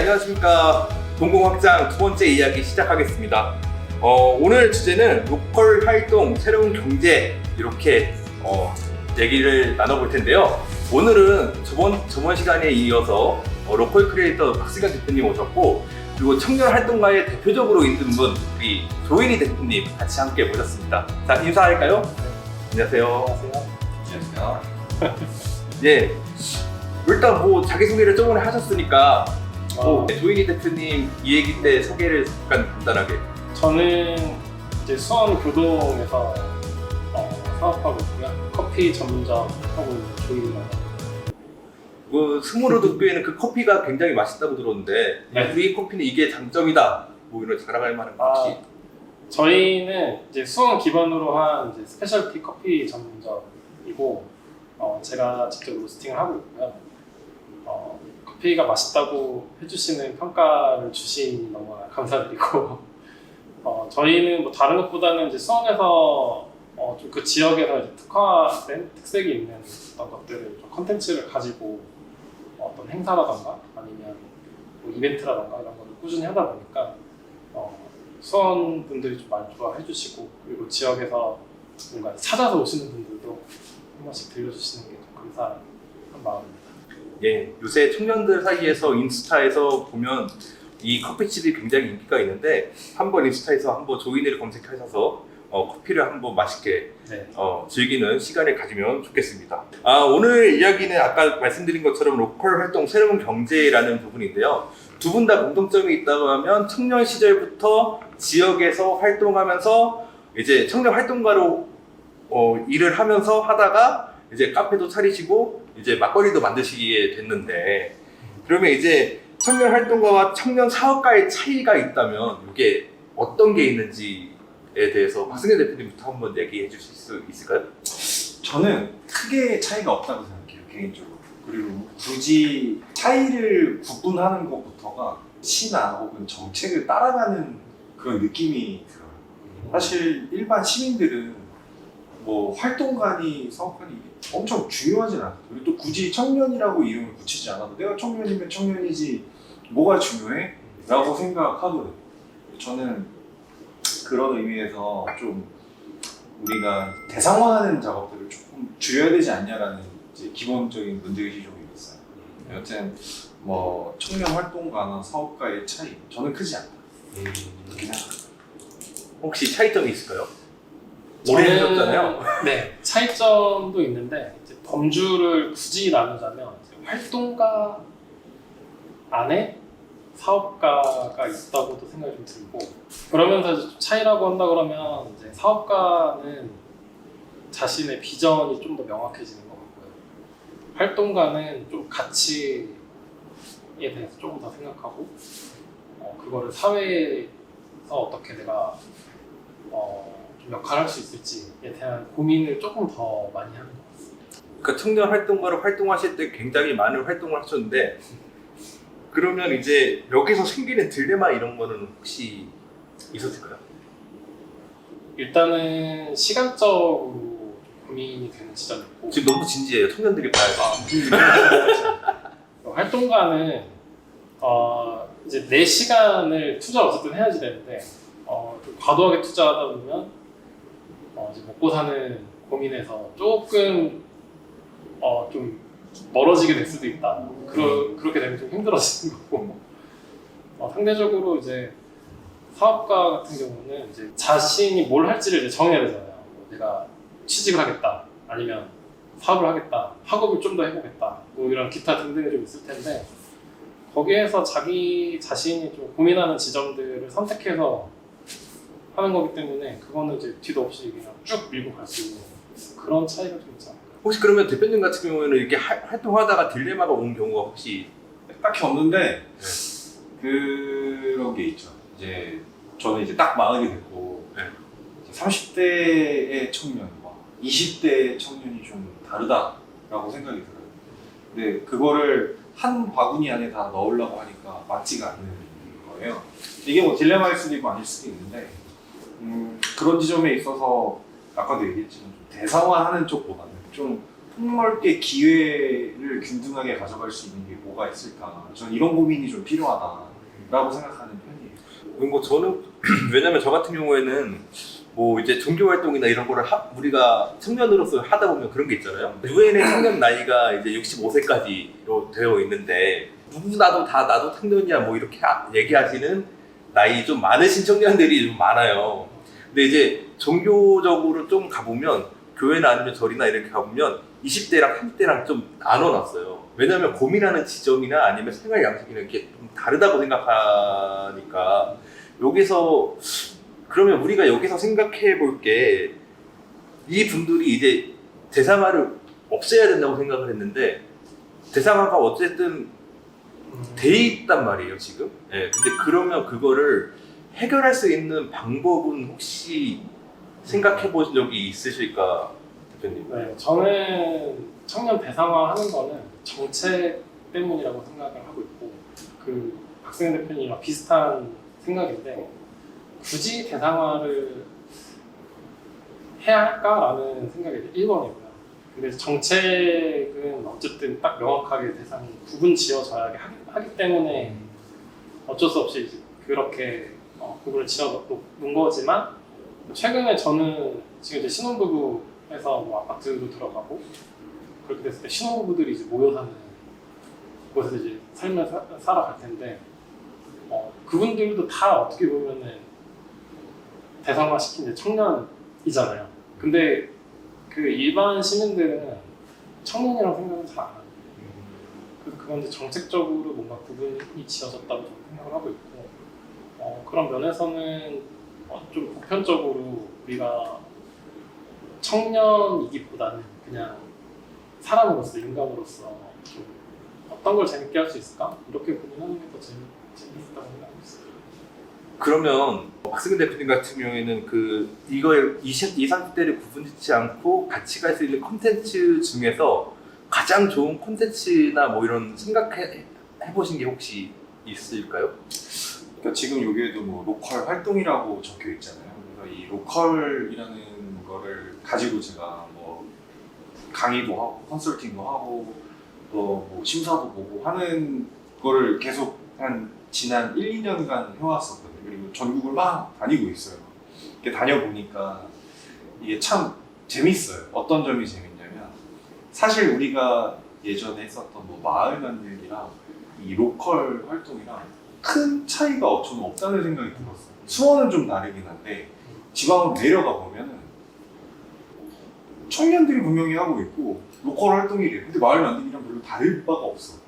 안녕하십니까. 동공확장 두 번째 이야기 시작하겠습니다. 오늘 주제는 로컬 활동, 새로운 경제 이렇게 얘기를 나눠볼 텐데요. 오늘은 저번 시간에 이어서 로컬 크리에이터 박승현 대표님 오셨고, 그리고 청년 활동가의 대표적으로 있는 분 우리 조인희 대표님 같이 함께 모셨습니다. 자, 인사할까요? 안녕하세요. 안녕하세요. 예, 일단 뭐 자기소개를 저번에 하셨으니까 조인희 대표님 이 얘기 때 소개를 약간 간단하게. 저는 이제 수원 교동에서 사업하고 있고요. 커피 전문점 하고 있는 조인입니다. 스모르도교에는 그 커피가 굉장히 맛있다고 들었는데, 네. 우리 커피는 이게 장점이다, 뭐 이런 자랑할 만한 거 혹시? 저희는 이제 수원 기반으로 한 이제 스페셜티 커피 전문점이고, 제가 직접 로스팅을 하고 있고요. 커피가 맛있다고 해주시는 평가를 주시니 너무 감사드리고, 저희는 뭐 다른 것보다는 이제 수원에서 좀 그 지역에서 이제 특화된 특색이 있는 어떤 것들을 좀 컨텐츠를 가지고 어떤 행사라던가 아니면 뭐 이벤트라던가 이런 거를 꾸준히 하다 보니까 수원 분들이 좀 많이 좋아해 주시고, 그리고 지역에서 뭔가 찾아서 오시는 분들도 한 번씩 들려주시는 게 좀 감사한 마음입니다. 예, 요새 청년들 사이에서 인스타에서 보면 이 커피집이 굉장히 인기가 있는데, 한번 인스타에서 한번 조인희를 검색하셔서 커피를 한번 맛있게 네. 즐기는 시간을 가지면 좋겠습니다. 오늘 이야기는 아까 말씀드린 것처럼 로컬 활동, 새로운 경제라는 부분인데요. 두 분 다 공통점이 있다고 하면 청년 시절부터 지역에서 활동하면서 이제 청년 활동가로 일을 하면서 하다가 이제 카페도 차리시고 이제 막걸리도 만드시게 됐는데, 그러면 이제 청년 활동가와 청년 사업가의 차이가 있다면 이게 어떤 게 있는지에 대해서 박승현 대표님부터 한번 얘기해 주실 수 있을까요? 저는 크게 차이가 없다고 생각해요, 개인적으로. 그리고 굳이 차이를 구분하는 것부터가 시나 혹은 정책을 따라가는 그런 느낌이 들어요. 사실 일반 시민들은 뭐 활동가니 사업가니 엄청 중요하진 않아요. 그리고 또 굳이 청년이라고 이름을 붙이지 않아도 내가 청년이면 청년이지 뭐가 중요해? 라고 생각하거든요. 저는 그런 의미에서 좀 우리가 대상화하는 작업들을 조금 줄여야 되지 않냐라는 이제 기본적인 문제의식이 좀 있어요. 여튼 뭐 청년 활동가나 사업가의 차이 저는 크지 않다. 그렇게 생각합니다. 혹시 차이점이 있을까요? 오래 하셨잖아요. 네, 차이점도 있는데 이제 범주를 굳이 나누자면 이제 활동가 안에 사업가가 있다고도 생각이 좀 들고, 그러면서 이제 차이라고 한다 그러면 이제 사업가는 자신의 비전이 좀 더 명확해지는 것 같고요. 활동가는 좀 가치에 대해서 조금 더 생각하고 그거를 사회에서 어떻게 내가 좀 역할을 할 수 있을지에 대한 고민을 조금 더 많이 하는 것 같습니다. 그러니까 청년 활동가로 활동하실 때 굉장히 많은 활동을 하셨는데, 그러면 이제 여기서 생기는 딜레마 이런 거는 혹시 있었을까요? 일단은 시간적으로 고민이 되는 지점이 있고, 지금 너무 진지해요. 청년들이 봐야 활동가는 이제 내 시간을 투자를 어쨌든 해야지 되는데 좀 과도하게 투자하다 보면 이제 먹고 사는 고민에서 조금 좀 멀어지게 될 수도 있다. 그렇게 되면 좀 힘들어지는 거고, 상대적으로 이제 사업가 같은 경우는 이제 자신이 뭘 할지를 이제 정해야 되잖아요. 내가 취직을 하겠다, 아니면 사업을 하겠다, 학업을 좀 더 해보겠다, 뭐 이런 기타 등등이 좀 있을 텐데, 거기에서 자기 자신이 좀 고민하는 지점들을 선택해서 하는 거기 때문에 그거는 이제 뒤도 없이 그냥 쭉 밀고 갈 수 있는 그런 차이가 좀 있지 않을까. 혹시 그러면 대표님 같은 경우에는 이렇게 활동하다가 딜레마가 온 경우가 혹시? 딱히 없는데 그런 게 있죠. 이제 저는 이제 딱 마흔이 됐고 30대의 청년과 20대의 청년이 좀 다르다라고 생각이 들어요. 근데 그거를 한 바구니 안에 다 넣으려고 하니까 맞지가 않는 거예요. 이게 뭐 딜레마일 수도 있고 아닐 수도 있는데, 그런 지점에 있어서 아까도 얘기했지만 좀 대상화하는 쪽보다는 좀 폭넓게 기회를 균등하게 가져갈 수 있는 게 뭐가 있을까? 저는 이런 고민이 좀 필요하다라고 생각하는 편이에요. 뭐 저는 왜냐면 저 같은 경우에는 뭐 이제 종교 활동이나 이런 거를 우리가 청년으로서 하다 보면 그런 게 있잖아요. 유엔의 청년 나이가 이제 65세까지로 되어 있는데 누구나도 다 나도 청년이야 뭐 이렇게 얘기하시는 나이 좀 많으신 청년들이 좀 많아요. 근데 이제 종교적으로 좀 가보면 교회나 아니면 절이나 이렇게 가보면 20대랑 30대랑 좀 나눠놨어요. 왜냐면 고민하는 지점이나 아니면 생활 양식이나 이렇게 좀 다르다고 생각하니까 여기서 그러면 우리가 여기서 생각해 볼 게 이 분들이 이제 대상화를 없애야 된다고 생각을 했는데 대상화가 어쨌든 돼 있단 말이에요 지금. 예. 근데 그러면 그거를 해결할 수 있는 방법은 혹시 생각해 보신 적이 있으실까, 대표님? 네, 저는 청년 대상화하는 거는 정책 때문이라고 생각을 하고 있고 그 박승현 대표님과 비슷한 생각인데 굳이 대상화를 해야 할까라는 생각이 1번이고요. 근데 정책은 어쨌든 딱 명확하게 대상이 구분 지어져야 하기 때문에 어쩔 수 없이 이제 그렇게 구분을 지어 놓은 거지만 최근에 저는 지금 이제 신혼부부에서 뭐 아파트로 들어가고 그렇게 됐을 때 신혼부부들이 이제 모여 사는 곳에서 이제 삶을 살아갈 텐데 그분들도 다 어떻게 보면은 대상화 시킨 이제 청년이잖아요. 근데 그 일반 시민들은 청년이라고 생각은 잘 안 하고 그래서 그건 이제 정책적으로 뭔가 구분이 지어졌다고 저는 생각을 하고 있고 그런 면에서는 좀 보편적으로 우리가 청년이기보다는 그냥 사람으로서 인간으로서 좀 어떤 걸 재밌게 할 수 있을까? 이렇게 고민하는 게 더 재밌다고 생각하고 있어요. 그러면 박승근 대표님 같은 경우에는 이걸 20, 30대를 구분짓지 않고 같이 갈 수 있는 콘텐츠 중에서 가장 좋은 콘텐츠나 뭐 이런 생각해 보신 게 혹시 있을까요? 그러니까 지금 여기에도 뭐 로컬 활동이라고 적혀 있잖아요. 그래서 이 로컬이라는 거를 가지고 제가 뭐 강의도 하고 컨설팅도 하고 또 뭐 심사도 보고 하는 거를 계속 한 지난 1, 2년간 해왔었거든요. 그리고 전국을 막 다니고 있어요. 이렇게 다녀보니까 이게 참 재밌어요. 어떤 점이 재밌냐면 사실 우리가 예전에 했었던 뭐 마을 만들기랑 이 로컬 활동이랑 큰 차이가 저는 없다는 생각이 들었어요. 수원은 좀 다르긴 한데 지방으로 내려가 보면은 청년들이 분명히 하고 있고 로컬 활동이래요. 근데 마을 만들기랑 별로 다를 바가 없어.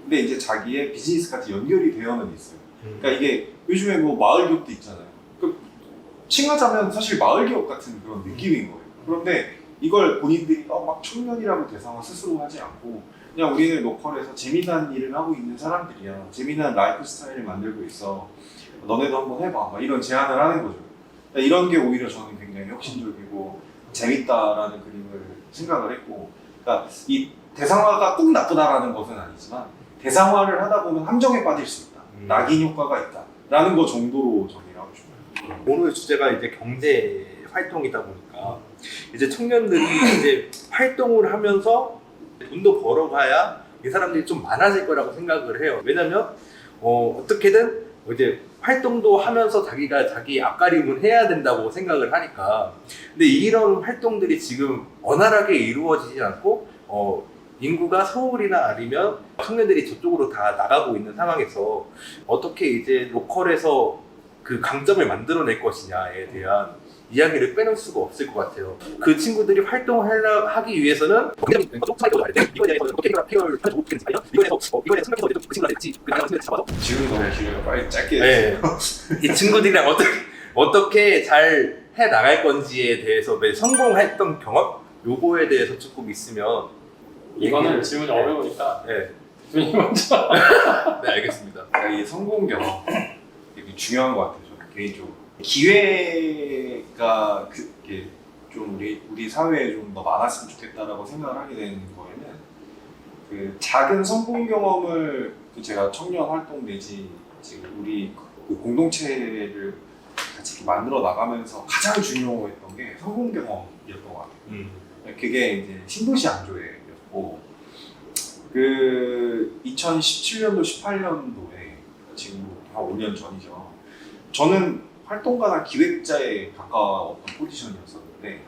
근데 이제 자기의 비즈니스 같은 연결이 되어는 있어요. 그러니까 이게 요즘에 뭐 마을 기업도 있잖아요. 그 칭하자면 사실 마을 기업 같은 그런 느낌인 거예요. 그런데 이걸 본인들이 막 청년이라고 대상화 스스로 하지 않고 그냥 우리는 로컬에서 재미난 일을 하고 있는 사람들이야. 재미난 라이프 스타일을 만들고 있어. 너네도 한번 해봐. 막 이런 제안을 하는 거죠. 그러니까 이런 게 오히려 저는 굉장히 혁신적이고 재밌다라는 그림을 생각을 했고, 그러니까 이 대상화가 꼭 나쁘다라는 것은 아니지만 대상화를 하다 보면 함정에 빠질 수 있다. 낙인 효과가 있다. 라는 거 정도로 정리를 하고 싶어요. 오늘 주제가 이제 경제 활동이다 보니까 이제 청년들이 이제 활동을 하면서 돈도 벌어가야 이 사람들이 좀 많아질 거라고 생각을 해요. 왜냐면 어떻게든 이제 활동도 하면서 자기가 자기 앞가림을 해야 된다고 생각을 하니까. 근데 이런 활동들이 지금 원활하게 이루어지지 않고 인구가 서울이나 아니면 청년들이 저쪽으로 다 나가고 있는 상황에서 어떻게 이제 로컬에서 그 강점을 만들어낼 것이냐에 대한 이야기를 빼놓을 수가 없을 것 같아요. 그 친구들이 활동을 하기 위해서는 이거에 대해서 어떻게 해결하면 좋겠는지 이거에 대해서 이거에 대해서 생각해서 그 친구한테 같이 그 친구한테 잡아서 지금 너무 길어요. 빨리 짧게 네. 이 친구들이랑 어떻게 잘 해 나갈 건지에 대해서 매 성공했던 경험 요거에 대해서 조금 있으면 이거는 질문이 어려우니까 네. 대표님 먼저. 네, 알겠습니다. 이 성공 경험 되게 중요한 것 같아요. 저는 개인적으로 기회가 그게 좀 우리 사회에 좀 더 많았으면 좋겠다라고 생각을 하게 되는 거에는 그 작은 성공 경험을 제가 청년 활동 내지 지금 우리 그 공동체를 같이 이렇게 만들어 나가면서 가장 중요했던 게 성공 경험이었던 것 같아요. 그게 이제 신도시 안조회 있고 그 2017년도 18년도에 지금 한 5년 전이죠. 저는 활동가나 기획자에 가까웠던 포지션이었었는데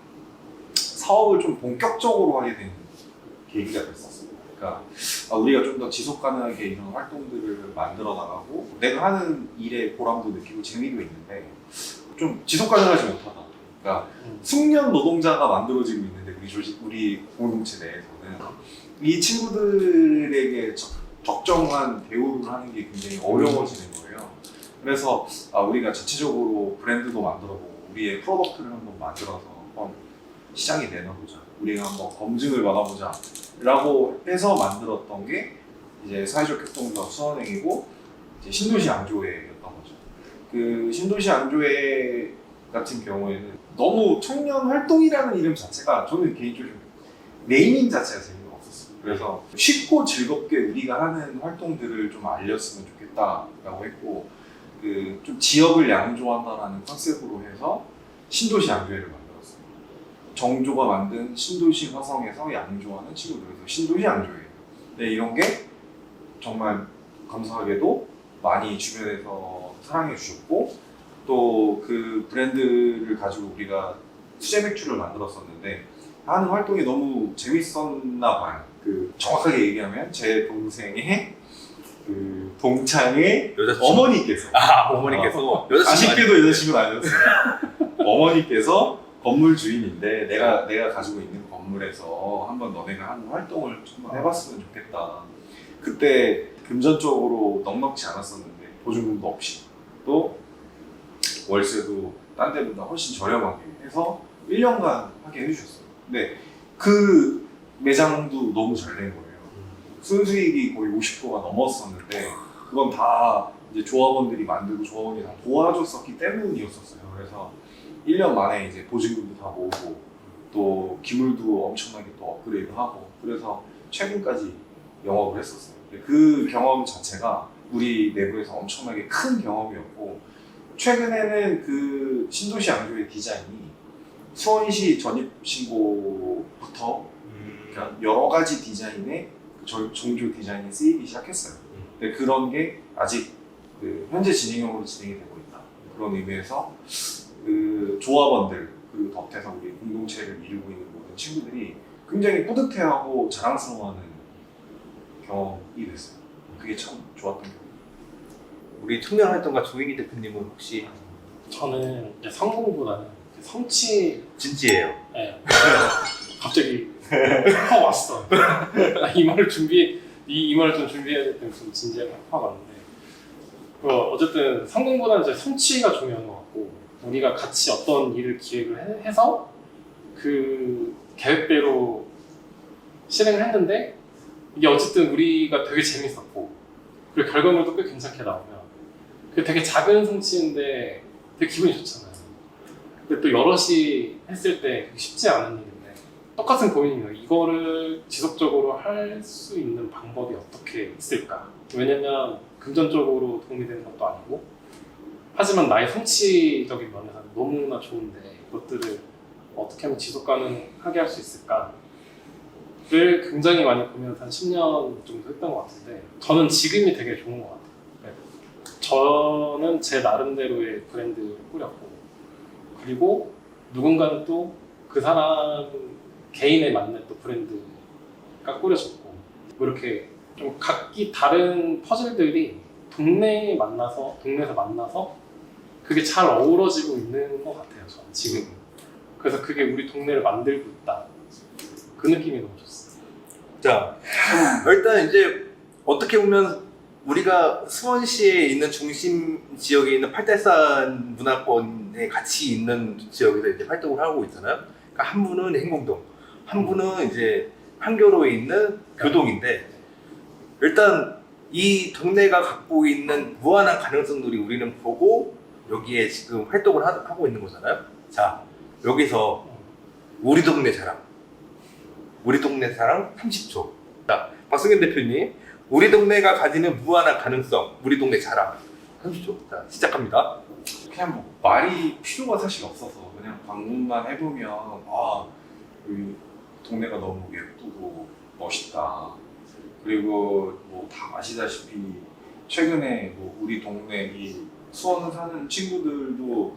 사업을 좀 본격적으로 하게 된 계기가 됐었어요. 그러니까 우리가 좀 더 지속 가능하게 이런 활동들을 만들어 나가고 내가 하는 일에 보람도 느끼고 재미도 있는데 좀 지속 가능하지 못하다. 그러니까 숙련 노동자가 만들어지고 있는데 우리 공동체 내에서는 이 친구들에게 적정한 대우를 하는 게 굉장히 어려워지는 거예요. 그래서 우리가 자체적으로 브랜드도 만들어보고 우리의 프로덕트를 한번 만들어서 한번 시장에 내놔보자. 우리가 한번 검증을 받아보자. 라고 해서 만들었던 게 이제 사회적 협동조합 수원행이고 이제 신도시 양조회였던 거죠. 그 신도시 양조회 같은 경우에는 너무 청년 활동이라는 이름 자체가 저는 개인적으로 네이밍 자체가 재미가 없었어요. 그래서 쉽고 즐겁게 우리가 하는 활동들을 좀 알렸으면 좋겠다라고 했고 그 좀 지역을 양조한다라는 컨셉으로 해서 신도시 양조회를 만들었어요. 정조가 만든 신도시 화성에서 양조하는 친구들, 그래서 신도시 양조회. 네, 이런 게 정말 감사하게도 많이 주변에서 사랑해 주셨고 또 그 브랜드를 가지고 우리가 수제 맥주를 만들었었는데 하는 활동이 너무 재밌었나 봐요. 그 정확하게 얘기하면 제 동생의 그 동창의 여자친구. 어머니께서 어머니께서 여자친구 아쉽게도 여자친구는 아니었어요. 어머니께서 건물 주인인데 내가 가지고 있는 건물에서 한번 너네가 하는 활동을 한번 해봤으면 좋겠다. 그때 금전적으로 넉넉지 않았었는데 보증금도 없이 또 월세도 딴 데보다 훨씬 저렴하게 해서 1년간 하게 해주셨어요. 근데 그 매장도 너무 잘 된 거예요. 순수익이 거의 50%가 넘었었는데 그건 다 이제 조합원들이 만들고 조합원이 다 도와줬었기 때문이었었어요. 그래서 1년 만에 이제 보증금도 다 모으고 또 기물도 엄청나게 또 업그레이드하고 그래서 최근까지 영업을 했었어요. 근데 그 경험 자체가 우리 내부에서 엄청나게 큰 경험이었고 최근에는 그 신도시 양조의 디자인이 수원시 전입신고부터 그러니까 여러 가지 디자인의 정조 디자인이 쓰이기 시작했어요. 근데 그런 게 아직 그 현재 진행형으로 진행이 되고 있다. 그런 의미에서 그 조합원들 그리고 덧해서 우리 공동체를 이루고 있는 모든 친구들이 굉장히 뿌듯해하고 자랑스러워하는 경험이 됐어요. 그게 참 좋았던 경험. 우리 청년 활동가 조인기 대표님은 혹시 저는 이제 성공보다는 그 성취. 진지해요? 네. 갑자기 확 왔어. 이 말을 좀 준비해야 될 때는 좀 진지하게 확 왔는데 어쨌든 성공보다는 이제 성취가 중요한 것 같고 우리가 같이 어떤 일을 기획을 해서 그 계획대로 실행을 했는데 이게 어쨌든 우리가 되게 재밌었고 그리고 결과물도 꽤 괜찮게 나오면 그 되게 작은 성취인데 되게 기분이 좋잖아요. 근데 또 여럿이 했을 때 그게 쉽지 않은 일인데 똑같은 고민이에요. 이거를 지속적으로 할 수 있는 방법이 어떻게 있을까? 왜냐면 금전적으로 도움이 되는 것도 아니고 하지만 나의 성취적인 면에서는 너무나 좋은데 이것들을 어떻게 하면 지속 가능하게 할 수 있을까를 굉장히 많이 고민해서 한 10년 정도 했던 것 같은데 저는 지금이 되게 좋은 것 같아요. 저는 제 나름대로의 브랜드를 꾸렸고 그리고 누군가는 또 그 사람 개인에 맞는 또 브랜드가 꾸려졌고 이렇게 좀 각기 다른 퍼즐들이 동네에서 만나서 그게 잘 어우러지고 있는 것 같아요. 저는 지금. 그래서 그게 우리 동네를 만들고 있다. 그 느낌이 너무 좋습니다. 자, 일단 이제 어떻게 보면 우리가 수원시에 있는 중심 지역에 있는 팔달산 문화권에 같이 있는 지역에서 이제 활동을 하고 있잖아요. 그러니까 한 분은 행궁동, 한 분은 이제 한교로에 있는 교동인데 일단 이 동네가 갖고 있는 무한한 가능성들이 우리는 보고 여기에 지금 활동을 하고 있는 거잖아요. 자, 여기서 우리 동네 자랑 30초. 자, 박승현 대표님, 우리 동네가 가지는 무한한 가능성, 우리 동네 자랑 30초. 자, 시작합니다. 그냥 뭐 말이 필요가 사실 없어서 그냥 방문만 해보면 여기 동네가 너무 예쁘고 멋있다. 그리고 뭐 다 아시다시피 최근에 뭐 우리 동네 이 수원 사는 친구들도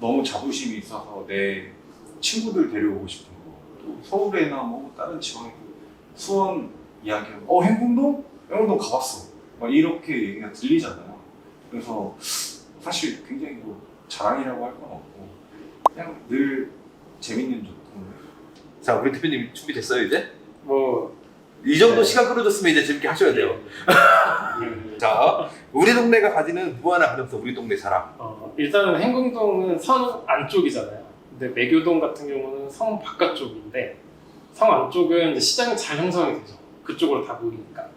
너무 자부심이 있어서 내 친구들 데려오고 싶은 거, 또 서울에나 뭐 다른 지방에 수원 이야기하면 행궁동? 행궁동 가봤어. 막 이렇게 얘기가 들리잖아요. 그래서 사실 굉장히 뭐 자랑이라고 할 건 없고 그냥 늘 재밌는 동네. 자, 우리 대표님 준비됐어요 이제? 뭐 이 정도 네. 시간 끌어줬으면 이제 재밌게 하셔야 돼요. 자, 우리 동네가 가지는 무한한 가능성, 우리 동네 자랑. 일단은 행궁동은 성 안쪽이잖아요. 근데 매교동 같은 경우는 성 바깥쪽인데 성 안쪽은 이제 시장이 잘 형성이 되죠. 그쪽으로 다 모이니까.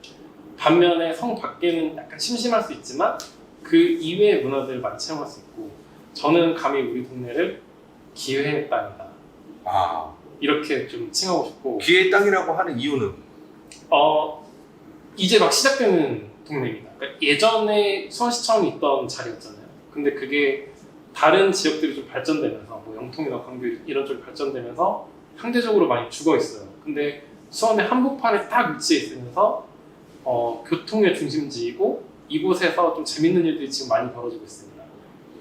반면에 성 밖에는 약간 심심할 수 있지만 그 이외의 문화들을 많이 체험할 수 있고, 저는 감히 우리 동네를 기회의 땅이다 아, 이렇게 좀 칭하고 싶고, 기회의 땅이라고 하는 이유는? 이제 막 시작되는 동네입니다. 그러니까 예전에 수원시청이 있던 자리였잖아요. 근데 그게 다른 지역들이 좀 발전되면서 뭐 영통이나 광교 이런 쪽이 발전되면서 상대적으로 많이 죽어 있어요. 근데 수원의 한복판에 딱 위치해 있으면서 교통의 중심지이고 이곳에서 좀 재밌는 일들이 지금 많이 벌어지고 있습니다.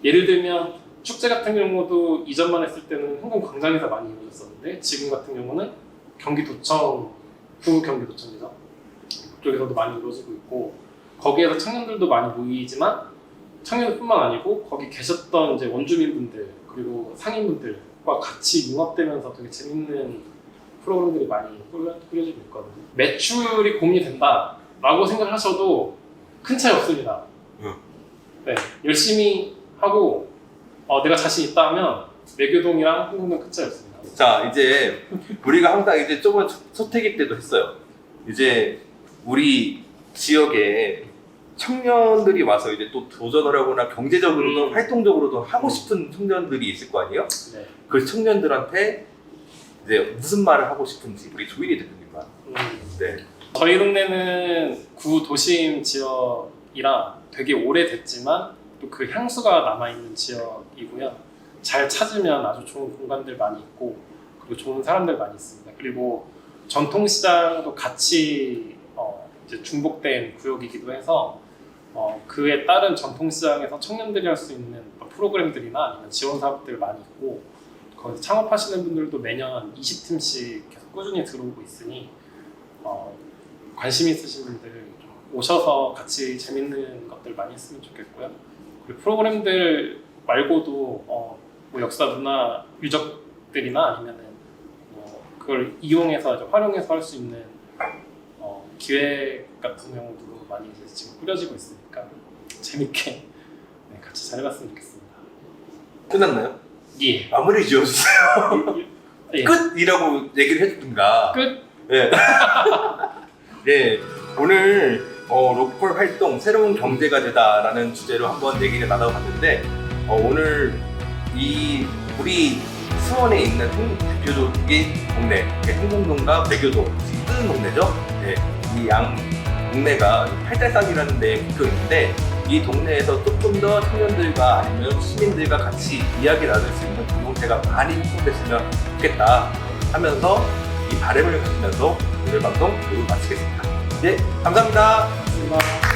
예를 들면 축제 같은 경우도 이전만 했을 때는 흥궁광장에서 많이 이루어졌었는데 지금 같은 경우는 경기도청, 부경기도청이죠. 그쪽에서도 많이 이루어지고 있고, 거기에서 청년들도 많이 모이지만 청년뿐만 아니고 거기 계셨던 이제 원주민분들 그리고 상인분들과 같이 융합되면서 되게 재밌는 프로그램들이 많이 꾸려지고 있거든요. 매출이 고민이 된다라고 생각하셔도 큰 차이 없습니다. 네, 열심히 하고 내가 자신 있다 하면 매교동이랑 흥궁동 큰 차이 없습니다. 자, 이제 우리가 항상 이제 저번 소태기 때도 했어요. 이제 우리 지역에 청년들이 와서 이제 또 도전을 하거나 경제적으로도 활동적으로도 하고 싶은 청년들이 있을 거 아니에요? 네. 그 청년들한테 이제 무슨 말을 하고 싶은지 우리 조인희 대표님만. 네. 저희 동네는 구도심 지역이라 되게 오래됐지만 또 그 향수가 남아있는 지역이고요. 잘 찾으면 아주 좋은 공간들 많이 있고 그리고 좋은 사람들 많이 있습니다. 그리고 전통시장도 같이 이제 중복된 구역이기도 해서 그에 따른 전통시장에서 청년들이 할 수 있는 프로그램들이나 아니면 지원 사업들 많이 있고, 거기서 창업하시는 분들도 매년 20팀씩 계속 꾸준히 들어오고 있으니 관심 있으신 분들 좀 오셔서 같이 재밌는 것들 많이 했으면 좋겠고요. 그리고 프로그램들 말고도 뭐 역사 문화 유적들이나 아니면은 뭐 그걸 이용해서 이제 활용해서 할 수 있는 기획 같은 경우도 많이 이제 지금 꾸려지고 있으니까 재밌게 같이 잘 해봤으면 좋겠습니다. 끝났나요? 예. 마무리 지어주세요. 예. 끝이라고 얘기를 해주든가. 끝. 네. 네. 오늘 로컬 활동 새로운 경제가 되다라는 주제로 한번 얘기를 나눠봤는데 오늘 우리 수원에 있는 대표적인 동네, 행궁동과 매교동, 뜨는 동네죠. 네. 이 양 동네가 팔달산이라는 데에 붙어 있는데 이 동네에서 조금 더 청년들과 아니면 시민들과 같이 이야기 나눌 수 있는 공동체가 많이 형성됐으면 좋겠다 하면서 이 바람을 가지면서 오늘 방송 모두 마치겠습니다. 네, 감사합니다. 고맙습니다.